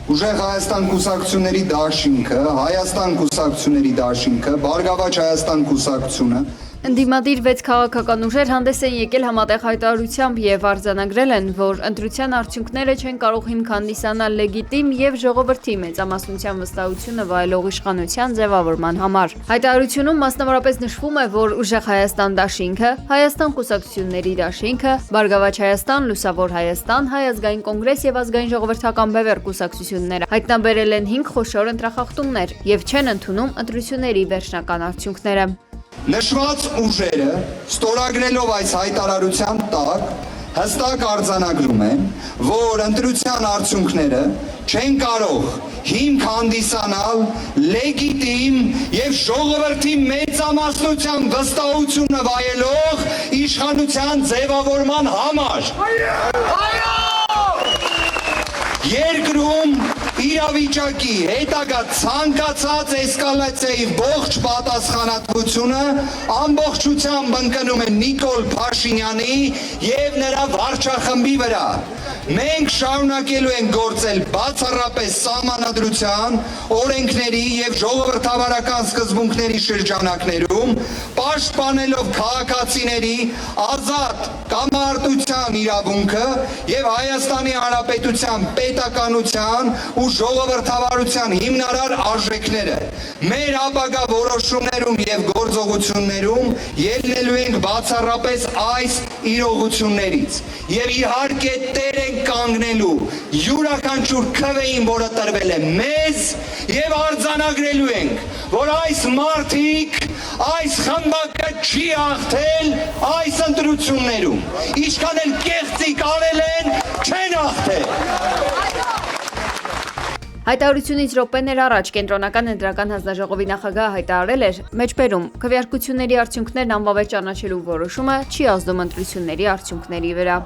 Ուժեղ Հայաստան կուսակցությունների դաշինքը, Հայաստան կուսակցությունների դաշինքը, Բարգավաճ Հայաստան կուսակցությունը Ընդդիմադիր 6 քաղաքական ուժեր հանդես են եկել համատեղ հայտարարությամբ եւ արձանագրել են, որ ընտրության արդյունքները չեն կարող հիմք հանդիսանալ լեգիտիմ եւ ժողովրդի մեծամասնության վստահությունը վայելող իշխանության ձևավորման համար։ Հայտարարությունում մասնավորապես նշվում է, որ Ուժեղ Հայաստան դաշինքը, Հայաստան կուսակցությունների դաշինքը, Բարգավաճ Հայաստան, Լուսավոր Հայաստան, Հայ ազգային կոնգրես եւ ազգային ժողովրդական բևեռ կուսակցությունները հայտնաբերել են 5 խոշոր ընտրախախտումներ եւ չեն ընդունում ընտրությունների վերջնական արդյունքները։ Նշված ուժերը ստորագրելով այս հայտարարության տակ հստակ արձանագրում են, որ ընտրության արդյունքները չեն կարող հիմք հանդիսանալ լեգիտիմ եւ ժողովրդի մեծամասնության վստահությունը վայելող իշխանության ձևավորման համար։ Երկրում իրավիճակի հետագա ցանկացած էսկալացիայի ողջ պատասխանատվությունը ամբողջությամբ ընկնում է Նիկոլ Փաշինյանի եւ նրա վարչախմբի վրա։ Մենք շարունակելու ենք գործել բացառապես սահմանադրության, օրենքների եւ ժողովրդավարական սկզբունքների շրջանակներում, պաշտպանելով քաղաքացիների ազատ կամարտության իրավունքը եւ Հայաստանի Հանրապետության պետականության ու ժողովրդավարության հիմնարար արժեքները։ Մեր ապագա որոշումներում եւ գործողություններում ելնելու ենք բացառապես այս իրողություններից եւ իհարկե տեր ենք կանգնելու յուրաքանչյուր քվեին, որը տրվել է մեզ, եւ արձանագրելու ենք, որ այս մարդիկ, այս խմբակը չի հաղթել այս ընտրություններում, ինչքան էլ կեղծիկ արել են, չեն հաղթել։ Հայտարարությունից րոպեներ առաջ Կենտրոնական ընտրական հանձնաժողովի նախագահը հայտարարել էր, մեջբերում քվեարկությունների արդյունքներն անվավեր ճանաչելու որոշումը չի ազդում ընտրությունների արդյունքների վրա։